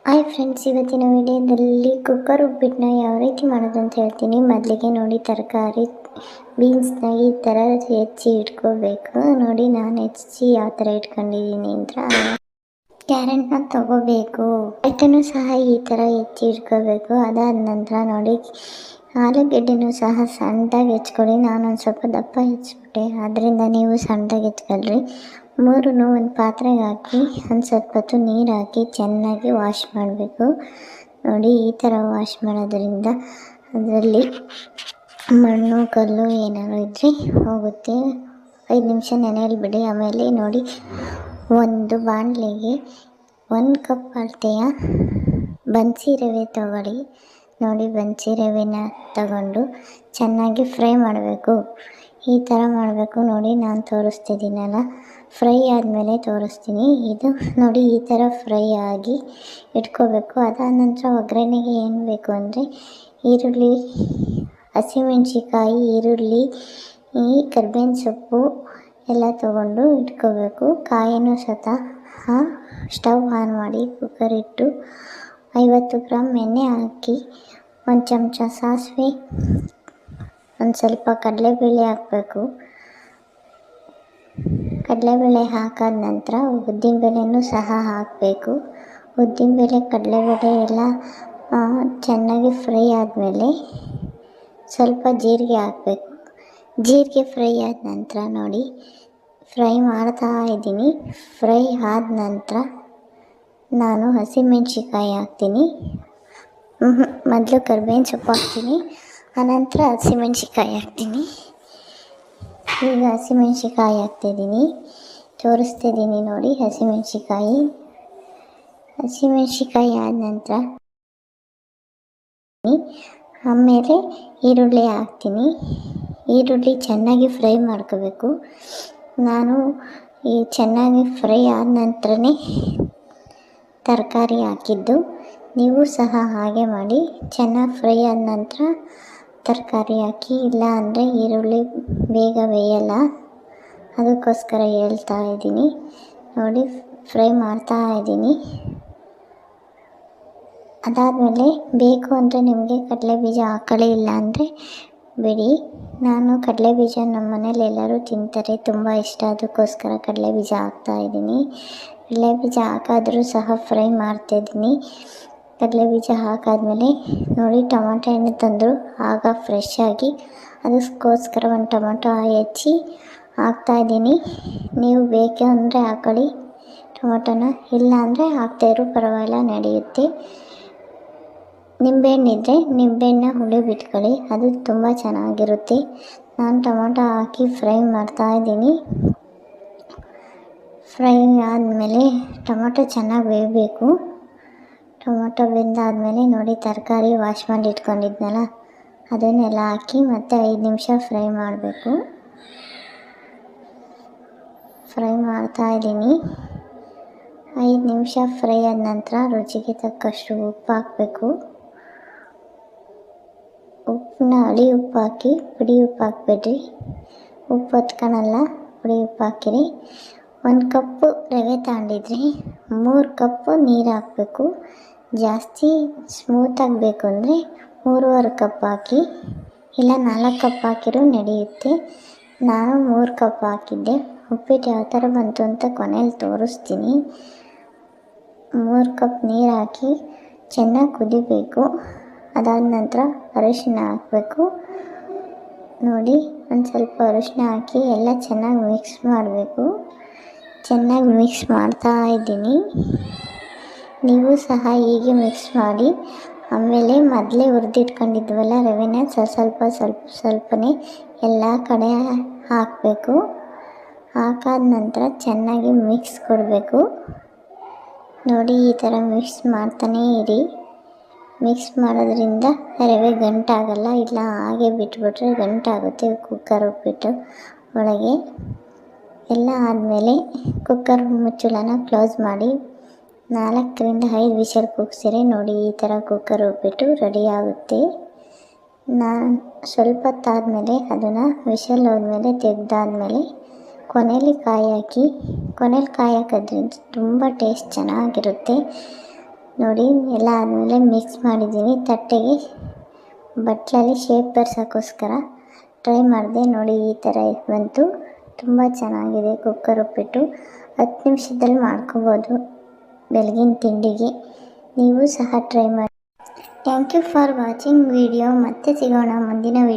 Hi friends, ಇವತ್ತಿನ ವಿಡಿಯೋದಲ್ಲಿ cooker ಉಪ್ಪಿಟ್ಟನ್ನ ಯಾವ ರೀತಿ ಮಾಡೋದು ಅಂತ ಹೇಳ್ತೀನಿ. ಮೊದಲಿಗೆ ನೋಡಿ, ತರಕಾರಿ ಬೀನ್ಸ್ನ ಈ ಥರ ಹೆಚ್ಚಿ ಇಟ್ಕೋಬೇಕು. ನೋಡಿ, ನಾನು ಹೆಚ್ಚಿ ಯಾವ ಥರ ಇಟ್ಕೊಂಡಿದ್ದೀನಿ ಅಂದ್ರೆ ಕ್ಯಾರೆಟ್ನ ತೊಗೋಬೇಕು. ಕ್ಯಾರೆಟನ್ನು ಸಹ ಈ ಥರ ಹೆಚ್ಚಿ ಇಟ್ಕೋಬೇಕು. ಅದಾದ ನಂತರ ನೋಡಿ, ಆಲೂಗೆಡ್ಡೆನೂ ಸಹ ಸಣ್ಣದಾಗಿ ಹೆಚ್ಕೊಳ್ಳಿ. ನಾನೊಂದು ಸ್ವಲ್ಪ ದಪ್ಪ ಹೆಚ್ಚಿಬಿಟ್ಟೆ, ಆದ್ದರಿಂದ ನೀವು ಸಣ್ಣದಾಗಿ ಹೆಚ್ಕೊಳ್ರಿ. ಮೂರನ್ನು ಒಂದು ಪಾತ್ರೆಗೆ ಹಾಕಿ ಒಂದು ಸ್ವಲ್ಪ ಹೊತ್ತು ನೀರು ಹಾಕಿ ಚೆನ್ನಾಗಿ ವಾಶ್ ಮಾಡಬೇಕು. ನೋಡಿ, ಈ ಥರ ವಾಶ್ ಮಾಡೋದ್ರಿಂದ ಅದರಲ್ಲಿ ಮಣ್ಣು ಕಲ್ಲು ಏನಾದ್ರು ಇದ್ದರೆ ಹೋಗುತ್ತೆ. 5 ನಿಮಿಷ ನೆನೆಯಲ್ಲಿ ಬಿಡಿ. ಆಮೇಲೆ ನೋಡಿ, ಒಂದು ಬಾಣಲೆಗೆ 1 ಕಪ್ ಅಳತೆಯ ಬನ್ಸಿ ರವೆ ತಗೊಳ್ಳಿ. ನೋಡಿ, ಬನ್ಸಿ ರವೆನ ತಗೊಂಡು ಚೆನ್ನಾಗಿ ಫ್ರೈ ಮಾಡಬೇಕು. ಈ ಥರ ಮಾಡಬೇಕು. ನೋಡಿ, ನಾನು ತೋರಿಸ್ತಿದ್ದೀನಲ್ಲ, ಫ್ರೈ ಆದಮೇಲೆ ತೋರಿಸ್ತೀನಿ. ಇದು ನೋಡಿ, ಈ ಥರ ಫ್ರೈ ಆಗಿ ಇಟ್ಕೋಬೇಕು. ಅದಾದ ನಂತರ ಒಗ್ಗರಣೆಗೆ ಏನು ಬೇಕು ಅಂದರೆ ಈರುಳ್ಳಿ, ಹಸಿಮೆಣ್ಸಿಕಾಯಿ, ಈರುಳ್ಳಿ, ಕರಿಬೇವಿನ ಸೊಪ್ಪು ಎಲ್ಲ ತೊಗೊಂಡು ಇಟ್ಕೋಬೇಕು. ಕಾಯಿನೂ ಸಹ ಸ್ಟವ್ ಆನ್ ಮಾಡಿ ಕುಕ್ಕರ್ ಇಟ್ಟು 50 ಗ್ರಾಮ್ ಎಣ್ಣೆ ಹಾಕಿ 1 ಚಮಚ ಸಾಸಿವೆ, ಒಂದು ಸ್ವಲ್ಪ ಕಡಲೆಬೇಳೆ ಹಾಕಬೇಕು. ಕಡಲೆಬೇಳೆ ಹಾಕಾದ ನಂತರ ಉದ್ದಿನಬೇಳೆನೂ ಸಹ ಹಾಕಬೇಕು. ಉದ್ದಿನಬೇಳೆ, ಕಡಲೆಬೇಳೆ ಎಲ್ಲ ಚೆನ್ನಾಗಿ ಫ್ರೈ ಆದಮೇಲೆ ಸ್ವಲ್ಪ ಜೀರಿಗೆ ಹಾಕಬೇಕು. ಜೀರಿಗೆ ಫ್ರೈ ಆದ ನಂತರ ನೋಡಿ, ಫ್ರೈ ಮಾಡ್ತಾ ಇದ್ದೀನಿ. ಫ್ರೈ ಆದ ನಂತರ ನಾನು ಹಸಿಮೆಣ್ಸಿಕಾಯಿ ಹಾಕ್ತೀನಿ. ಮೊದಲು ಕರಿಬೇವಿನ ಸೊಪ್ಪು ಹಾಕ್ತೀನಿ, ಆನಂತರ ಹಸಿಮೆಣ್ಸಿಕಾಯಿ ಹಾಕ್ತೀನಿ. ಈಗ ಹಸಿಮೆಣ್ಸಿಕಾಯಿ ಹಾಕ್ತಿದ್ದೀನಿ, ತೋರಿಸ್ತಿದ್ದೀನಿ ನೋಡಿ. ಹಸಿಮೆಣ್ಸಿಕಾಯಿ ಆದ ನಂತರ ಆಮೇಲೆ ಈರುಳ್ಳಿ ಹಾಕ್ತೀನಿ. ಈರುಳ್ಳಿ ಚೆನ್ನಾಗಿ ಫ್ರೈ ಮಾಡ್ಕೋಬೇಕು. ನಾನು ಈ ಚೆನ್ನಾಗಿ ಫ್ರೈ ಆದ ನಂತರನೇ ತರಕಾರಿ ಹಾಕಿದ್ದು. ನೀವು ಸಹ ಹಾಗೆ ಮಾಡಿ. ಚೆನ್ನಾಗಿ ಫ್ರೈ ಆದ ನಂತರ ತರಕಾರಿ ಹಾಕಿ, ಇಲ್ಲ ಅಂದರೆ ಈರುಳ್ಳಿ ಬೇಗ ಬೇಯಲ್ಲ. ಅದಕ್ಕೋಸ್ಕರ ಹೇಳ್ತಾ ಇದ್ದೀನಿ. ನೋಡಿ, ಫ್ರೈ ಮಾಡ್ತಾ ಇದ್ದೀನಿ. ಅದಾದಮೇಲೆ ಬೇಕು ಅಂದರೆ ನಿಮಗೆ ಕಡಲೆಬೀಜ ಹಾಕೊಳ್ಳಿ, ಇಲ್ಲ ಅಂದರೆ ಬಿಡಿ. ನಾನು ಕಡಲೆಬೀಜ ನಮ್ಮ ಮನೇಲಿ ಎಲ್ಲರೂ ತಿಂತಾರೆ, ತುಂಬ ಇಷ್ಟ. ಅದಕ್ಕೋಸ್ಕರ ಕಡಲೆಬೀಜ ಹಾಕ್ತಾಯಿದ್ದೀನಿ. ಕಡಲೆಬೀಜ ಹಾಕಾದರೂ ಸಹ ಫ್ರೈ ಮಾಡ್ತಾಯಿದ್ದೀನಿ. ಕಡಲೆಬೀಜ ಹಾಕಾದ್ಮೇಲೆ ನೋಡಿ, ಟೊಮಾಟೊ ಹಣ್ಣು ತಂದರು ಆಗ ಫ್ರೆಶ್ ಆಗಿ, ಅದಕ್ಕೋಸ್ಕರ 1 ಟೊಮಾಟೊ ಹೆಚ್ಚಿ ಹಾಕ್ತಾಯಿದ್ದೀನಿ. ನೀವು ಬೇಕು ಅಂದರೆ ಹಾಕೊಳ್ಳಿ ಟೊಮಾಟೊನ, ಇಲ್ಲ ಅಂದರೆ ಹಾಕ್ತಾಯಿರೋ ಪರವಾಗಿಲ್ಲ, ನಡೆಯುತ್ತೆ. ನಿಂಬೆಹಣ್ಣಿದ್ದರೆ ನಿಂಬೆಹಣ್ಣ ಹುಳಿ ಬಿಟ್ಕೊಳ್ಳಿ, ಅದು ತುಂಬ ಚೆನ್ನಾಗಿರುತ್ತೆ. ನಾನು ಟೊಮಾಟೊ ಹಾಕಿ ಫ್ರೈ ಮಾಡ್ತಾಯಿದ್ದೀನಿ. ಫ್ರೈ ಆದಮೇಲೆ ಟೊಮಾಟೊ ಚೆನ್ನಾಗಿ ಬೇಯಬೇಕು. ಟೊಮಾಟೊ ಬೆಂದಾದಮೇಲೆ ನೋಡಿ, ತರಕಾರಿ ವಾಶ್ ಮಾಡಿ ಇಟ್ಕೊಂಡಿದ್ನಲ್ಲ ಅದನ್ನೆಲ್ಲ ಹಾಕಿ ಮತ್ತೆ 5 ನಿಮಿಷ ಫ್ರೈ ಮಾಡಬೇಕು. ಫ್ರೈ ಮಾಡ್ತಾಯಿದ್ದೀನಿ. 5 ನಿಮಿಷ ಫ್ರೈ ಆದ ನಂತರ ರುಚಿಗೆ ತಕ್ಕಷ್ಟು ಉಪ್ಪು ಹಾಕಬೇಕು. ಉಪ್ಪನ್ನ ಅಳಿ ಉಪ್ಪು ಹಾಕಿ, ಪುಡಿ ಉಪ್ಪು ಹಾಕ್ಬೇಡ್ರಿ. ಉಪ್ಪು ಹೊತ್ಕೊಳಲ್ಲ, ಪುಡಿ ಉಪ್ಪು ಹಾಕಿರಿ. 1 ಕಪ್ಪು ರವೆ ತಗೊಂಡಿದ್ರೆ 3 ಕಪ್ಪು ನೀರು ಹಾಕಬೇಕು. ಜಾಸ್ತಿ ಸ್ಮೂತಾಗಿ ಬೇಕು ಅಂದರೆ 3.25 ಕಪ್ ಹಾಕಿ, ಇಲ್ಲ 4 ಕಪ್ ಹಾಕಿರೂ ನಡೆಯುತ್ತೆ. ನಾನು 3 ಕಪ್ ಹಾಕಿದ್ದೆ. ಉಪ್ಪಿಟ್ಟು ಯಾವ ಥರ ಬಂತು ಅಂತ ಕೊನೆಯಲ್ಲಿ ತೋರಿಸ್ತೀನಿ. 3 ಕಪ್ ನೀರು ಹಾಕಿ ಚೆನ್ನಾಗಿ ಕುದಿಬೇಕು. ಅದಾದ ನಂತರ ಅರಿಶಿನ ಹಾಕಬೇಕು. ನೋಡಿ, ಒಂದು ಸ್ವಲ್ಪ ಅರಿಶಿನ ಹಾಕಿ ಎಲ್ಲ ಚೆನ್ನಾಗಿ ಮಿಕ್ಸ್ ಮಾಡಬೇಕು. ಚೆನ್ನಾಗಿ ಮಿಕ್ಸ್ ಮಾಡ್ತಾ ಇದ್ದೀನಿ. ನೀವು ಸಹ ಹೀಗೆ ಮಿಕ್ಸ್ ಮಾಡಿ. ಆಮೇಲೆ ಮೊದಲೇ ಹುರಿದಿಟ್ಕೊಂಡಿದ್ವಲ್ಲ ರವೆನ ಸ್ವಲ್ಪನೇ ಎಲ್ಲ ಕಡೆ ಹಾಕಬೇಕು. ಹಾಕಾದ ನಂತರ ಚೆನ್ನಾಗಿ ಮಿಕ್ಸ್ ಕೊಡಬೇಕು. ನೋಡಿ, ಈ ಥರ ಮಿಕ್ಸ್ ಮಾಡ್ತಾನೇ ಇರಿ. ಮಿಕ್ಸ್ ಮಾಡೋದ್ರಿಂದ ರವೆ ಗಂಟಾಗಲ್ಲ, ಇಲ್ಲ ಹಾಗೆ ಬಿಟ್ಬಿಟ್ರೆ ಗಂಟಾಗುತ್ತೆ ಕುಕ್ಕರ್ ಉಪ್ಪಿಟ್ಟು ಒಳಗೆ. ಎಲ್ಲ ಆದಮೇಲೆ ಕುಕ್ಕರ್ ಮುಚ್ಚಳನ ಕ್ಲೋಸ್ ಮಾಡಿ 4ರಿಂದ 5 ವಿಷಲ್ ಕೂಗಿಸಿರೆ ನೋಡಿ, ಈ ಥರ ಕುಕ್ಕರ್ ಉಪ್ಪಿಟ್ಟು ರೆಡಿ ಆಗುತ್ತೆ. ನಾನು ಸ್ವಲ್ಪ ಹೊತ್ತಾದಮೇಲೆ ಅದನ್ನು ವಿಷಲ್ ಹೋದ್ಮೇಲೆ ತೆಗೆದಾದ್ಮೇಲೆ ಕೊನೆಯಲ್ಲಿ ಕಾಯಿ ಹಾಕಿ, ಕೊನೆಯಲ್ಲಿ ಕಾಯಿ ಹಾಕೋದ್ರಿಂದ ತುಂಬ ಟೇಸ್ಟ್ ಚೆನ್ನಾಗಿರುತ್ತೆ. ನೋಡಿ ಎಲ್ಲ ಆದಮೇಲೆ ಮಿಕ್ಸ್ ಮಾಡಿದ್ದೀನಿ. ತಟ್ಟೆಗೆ ಬಟ್ಲಲ್ಲಿ ಶೇಪ್ ಬರ್ಸೋಕ್ಕೋಸ್ಕರ ಟ್ರೈ ಮಾಡಿದೆ. ನೋಡಿ ಈ ಥರ ಬಂತು. ತುಂಬ ಚೆನ್ನಾಗಿದೆ ಕುಕ್ಕರ್ ಉಪ್ಪಿಟ್ಟು. 10 ನಿಮಿಷದಲ್ಲಿ ಮಾಡ್ಕೋಬೋದು ಬೆಳಗಿನ ತಿಂಡಿಗೆ. ನೀವು ಸಹ ಟ್ರೈ ಮಾಡಿ. Thank you for watching video. ಮತ್ತೆ ಸಿಗೋಣ ಮುಂದಿನ ವಿಡಿಯೋ.